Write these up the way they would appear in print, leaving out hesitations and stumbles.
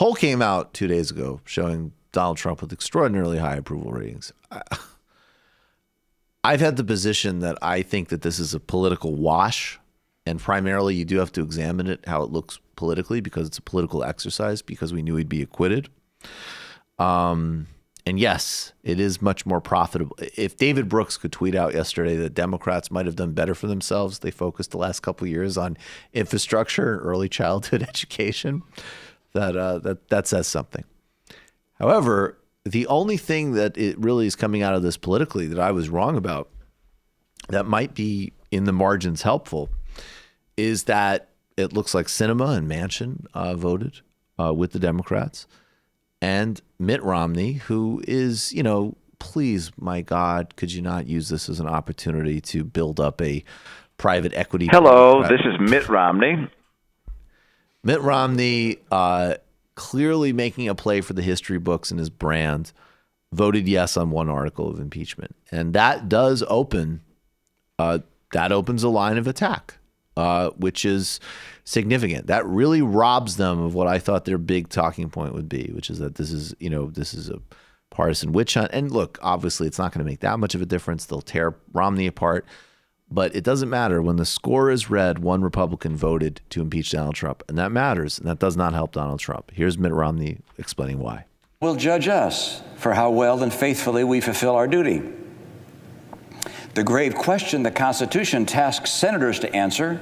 Poll came out 2 days ago showing Donald Trump with extraordinarily high approval ratings. I've had the position that I think that this is a political wash, and primarily you do have to examine it, how it looks politically, because it's a political exercise, because we knew he'd be acquitted. And yes, it is much more profitable. If David Brooks could tweet out yesterday that Democrats might have done better for themselves, they focused the last couple of years on infrastructure and early childhood education, that says something. However, the only thing that it really is coming out of this politically that I was wrong about, that might be in the margins helpful, is that it looks like Sinema and Manchin voted with the Democrats. And Mitt Romney, who is, please, my God, could you not use this as an opportunity to build up a private equity? Hello, this is Mitt Romney. Mitt Romney, clearly making a play for the history books and his brand, voted yes on one article of impeachment. And that does opens a line of attack, which is significant. That really robs them of what I thought their big talking point would be, which is that this is a partisan witch hunt. And look, obviously it's not going to make that much of a difference. They'll tear Romney apart, but it doesn't matter. When the score is red, one Republican voted to impeach Donald Trump, and that matters, and that does not help Donald Trump. Here's Mitt Romney explaining why. Will judge us for how well and faithfully we fulfill our duty. The grave question the Constitution tasks senators to answer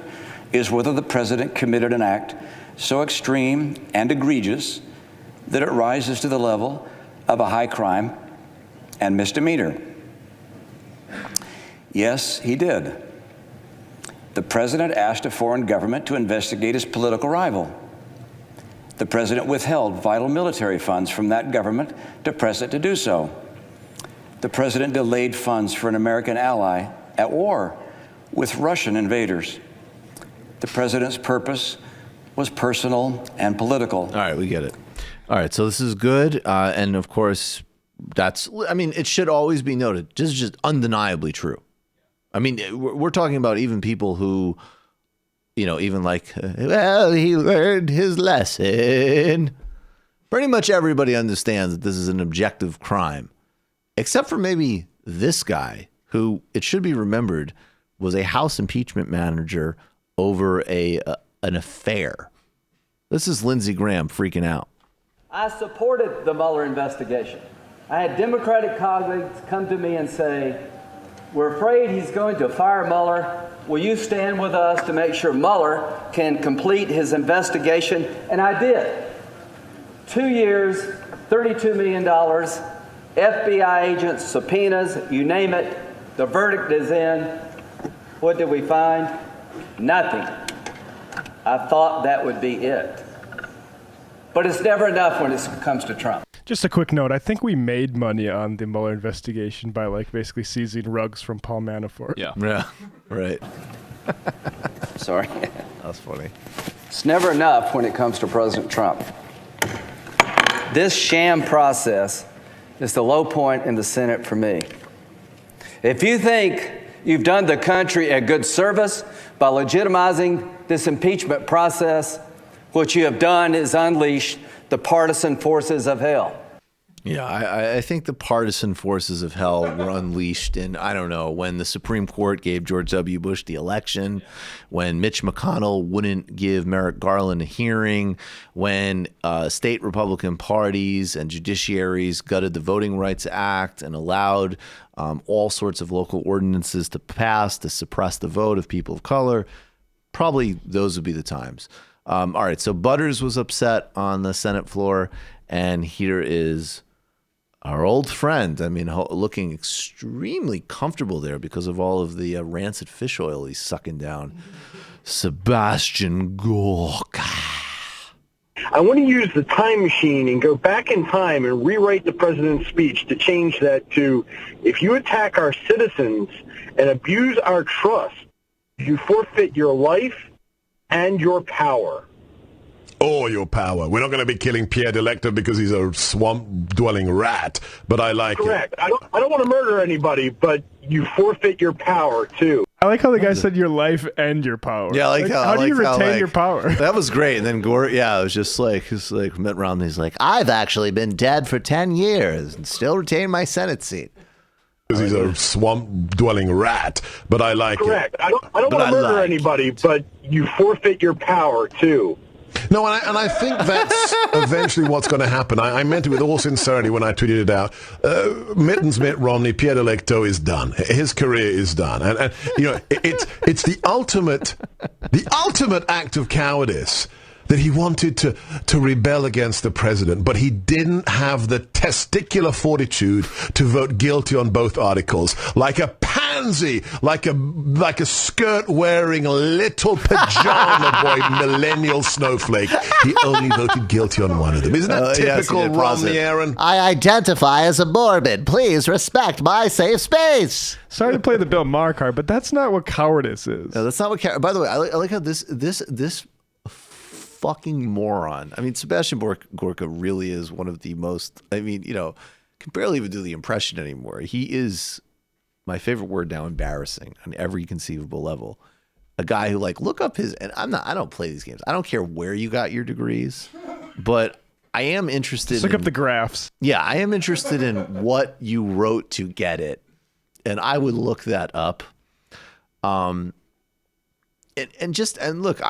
is whether the president committed an act so extreme and egregious that it rises to the level of a high crime and misdemeanor. Yes, he did. The president asked a foreign government to investigate his political rival. The president withheld vital military funds from that government to press it to do so. The president delayed funds for an American ally at war with Russian invaders. The president's purpose was personal and political. All right, we get it. All right, so this is good. And of course, it should always be noted. This is just undeniably true. I mean, we're talking about even people who, even like, well, he learned his lesson. Pretty much everybody understands that this is an objective crime, except for maybe this guy, who, it should be remembered, was a House impeachment manager over an affair. This is Lindsey Graham freaking out. I supported the Mueller investigation. I had Democratic colleagues come to me and say, we're afraid he's going to fire Mueller. Will you stand with us to make sure Mueller can complete his investigation? And I did. 2 years, $32 million, FBI agents, subpoenas, you name it. The verdict is in. What did we find? Nothing. I thought that would be it. But it's never enough when it comes to Trump. Just a quick note. I think we made money on the Mueller investigation by basically seizing rugs from Paul Manafort. Yeah, right. Sorry. That's funny. It's never enough when it comes to President Trump. This sham process is the low point in the Senate for me. If you think you've done the country a good service by legitimizing this impeachment process, what you have done is unleash the partisan forces of hell. Yeah, I think the partisan forces of hell were unleashed in, I don't know, when the Supreme Court gave George W. Bush the election, when Mitch McConnell wouldn't give Merrick Garland a hearing, when state Republican parties and judiciaries gutted the Voting Rights Act and allowed all sorts of local ordinances to pass to suppress the vote of people of color. Probably those would be the times. All right, so Butters was upset on the Senate floor, and here is our old friend, looking extremely comfortable there because of all of the rancid fish oil he's sucking down, Sebastian Gorka. I want to use the time machine and go back in time and rewrite the president's speech to change that to, if you attack our citizens and abuse our trust, you forfeit your life and your power. Oh, your power. We're not going to be killing Pierre Delector because he's a swamp-dwelling rat, but I like Correct. I don't want to murder anybody, but you forfeit your power, too. I like how the guy said your life and your power. Yeah, how do you retain your power? That was great. And then it was just like, Mitt Romney's like, I've actually been dead for 10 years and still retain my Senate seat. Because he's a swamp-dwelling rat, but I like Correct. it. I don't want to murder anybody, but you forfeit your power, too. No, and I think that's eventually what's going to happen. I meant it with all sincerity when I tweeted it out. Mitt Romney, Pierre Electo is done. His career is done. And it's the ultimate act of cowardice that he wanted to rebel against the president, but he didn't have the testicular fortitude to vote guilty on both articles. Like a pansy, like a skirt-wearing little pajama boy millennial snowflake, he only voted guilty on one of them. Isn't that typical Romney, Aaron? I identify as a Mormon. Please respect my safe space. Sorry to play the Bill Maher card, but that's not what cowardice is. No, that's not what. By the way, I like how this fucking moron. I mean, Sebastian Gorka really is one of the most. I mean, can barely even do the impression anymore. He is my favorite word now. Embarrassing on every conceivable level. A guy who look up his. And I don't play these games. I don't care where you got your degrees, but I am interested. Just look up the graphs. Yeah, I am interested in what you wrote to get it, and I would look that up. And look,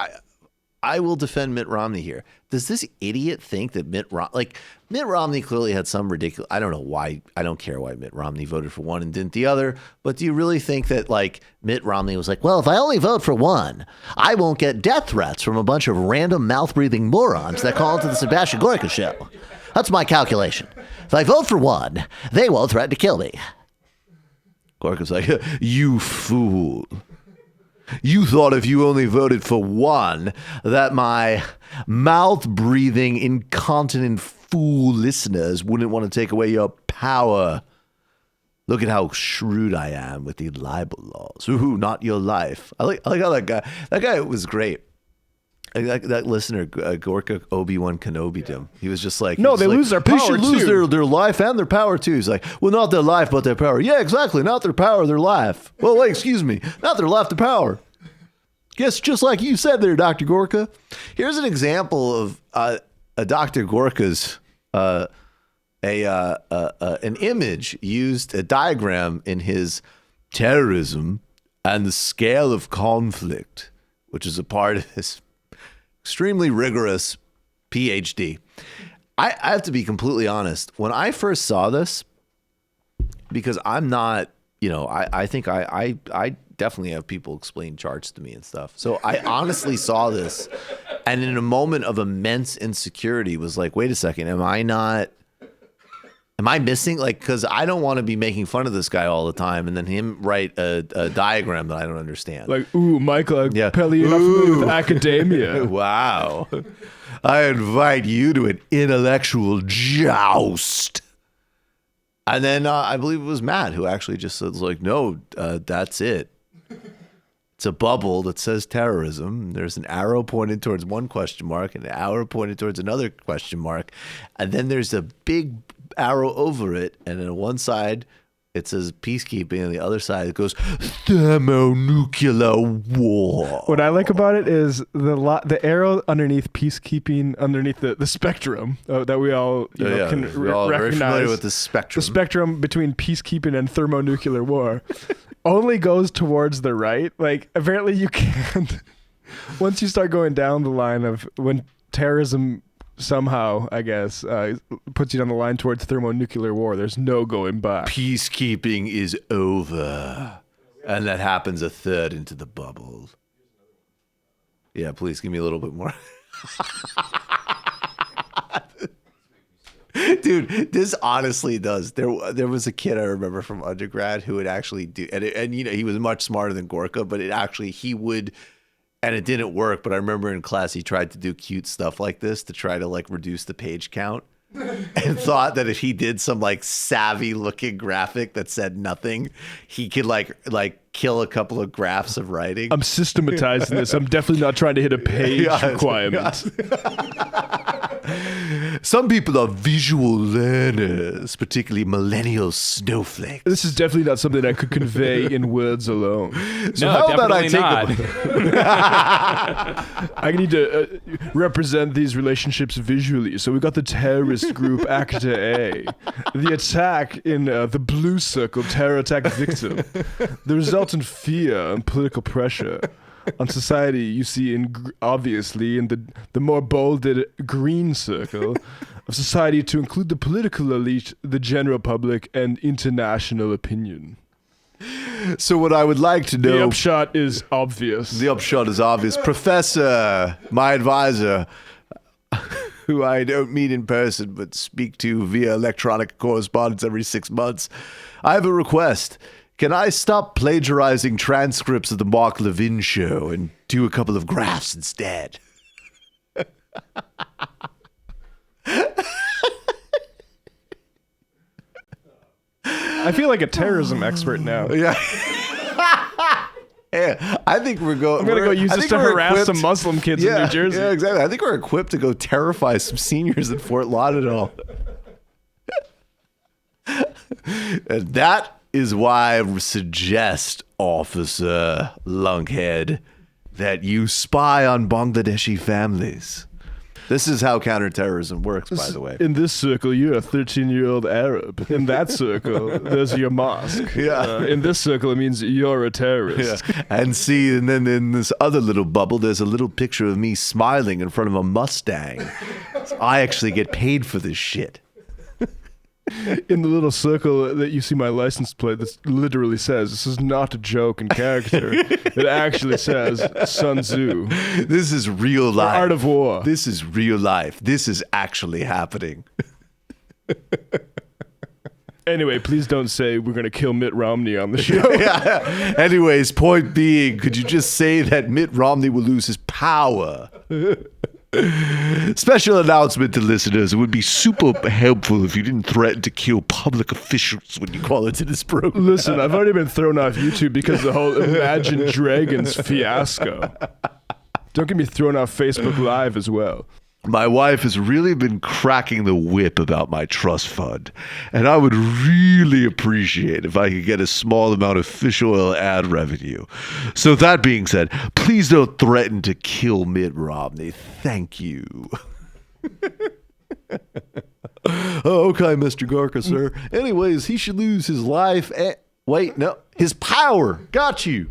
I will defend Mitt Romney here. Does this idiot think that Mitt Romney clearly had some ridiculous, I don't know why, I don't care why Mitt Romney voted for one and didn't the other, but do you really think that Mitt Romney was like, well, if I only vote for one, I won't get death threats from a bunch of random mouth-breathing morons that call into the Sebastian Gorka show? That's my calculation. If I vote for one, they won't threaten to kill me. Gorka's like, you fool. You thought if you only voted for one, that my mouth-breathing, incontinent fool listeners wouldn't want to take away your power. Look at how shrewd I am with the libel laws. Ooh, not your life. I like how that guy was great. That listener, Gorka Obi-Wan Kenobi'd him. He was just like, no, they lose their power too. They should lose their life and their power too. He's like, well, not their life, but their power. Yeah, exactly. Not their power, their life. Well, wait, excuse me. Not their life, their power. Yes, just like you said there, Dr. Gorka. Here's an example of a Dr. Gorka's an image used, a diagram in his Terrorism and the Scale of Conflict, which is a part of his extremely rigorous PhD. I have to be completely honest. When I first saw this, because I'm not, I think I definitely have people explain charts to me and stuff. So I honestly saw this, and in a moment of immense insecurity was like, wait a second, am I missing? Because I don't want to be making fun of this guy all the time and then him write a diagram that I don't understand. Ooh, Michael, Pelly, you're not familiar with academia. Wow. I invite you to an intellectual joust. And then I believe it was Matt who actually just says no, that's it. It's a bubble that says terrorism. There's an arrow pointed towards one question mark and an arrow pointed towards another question mark. And then there's a big arrow over it. And on one side, it says peacekeeping. And the other side, it goes thermonuclear war. What I like about it is the arrow underneath peacekeeping, underneath the spectrum that we all can recognize. Very familiar with the spectrum. The spectrum between peacekeeping and thermonuclear war. Only goes towards the right. Apparently you can't. Once you start going down the line of when terrorism somehow, I guess, puts you on the line towards thermonuclear war, there's no going back. Peacekeeping is over. And that happens a third into the bubble. Yeah, please give me a little bit more. Dude, this honestly does. There was a kid I remember from undergrad who would actually do, and he was much smarter than Gorka, but he would, and it didn't work. But I remember in class he tried to do cute stuff like this to try to reduce the page count, and thought that if he did some savvy looking graphic that said nothing, he could kill a couple of graphs of writing. I'm systematizing this. I'm definitely not trying to hit a page requirement. Some people are visual learners, particularly millennial snowflakes. This is definitely not something I could convey in words alone. So No, how about I definitely take not. I need to represent these relationships visually. So we got the terrorist group Actor A, the attack in the blue circle, terror attack victim, the resultant fear and political pressure on society you see obviously in the more bolded green circle of society to include the political elite, the general public, and international opinion. So what I would like to know... The upshot is obvious. The upshot is obvious. Professor, my advisor, who I don't meet in person but speak to via electronic correspondence every 6 months, I have a request. Can I stop plagiarizing transcripts of the Mark Levin show and do a couple of graphs instead? I feel like a terrorism expert now. Yeah. Yeah, I think we're going. I'm gonna go use this to harass some Muslim kids in New Jersey. Yeah, exactly. I think we're equipped to go terrify some seniors at Fort Lauderdale. And that is why I suggest, Officer Lunkhead, that you spy on Bangladeshi families. This is how counterterrorism works, by the way. In this circle, you're a 13-year-old Arab. In that circle, there's your mosque. Yeah. In this circle, it means you're a terrorist. Yeah. And see, and then in this other little bubble, there's a little picture of me smiling in front of a Mustang. So I actually get paid for this shit. In the little circle that you see my license plate, that literally says, this is not a joke in character. It actually says Sun Tzu. This is real life. Art of War. This is real life. This is actually happening. Anyway, please don't say we're going to kill Mitt Romney on the show. Yeah. Anyways, point being, could you just say that Mitt Romney will lose his power? Special announcement to listeners. It would be super helpful if you didn't threaten to kill public officials when you call into this program. Listen, I've already been thrown off YouTube because of the whole Imagine Dragons fiasco. Don't get me thrown off Facebook Live as well. My wife has really been cracking the whip about my trust fund, and I would really appreciate if I could get a small amount of fish oil ad revenue. So that being said, please don't threaten to kill Mitt Romney. Thank you. Oh, okay, Mr. Gorka, sir. Anyways, he should lose his life. Wait, no, his power. Got you.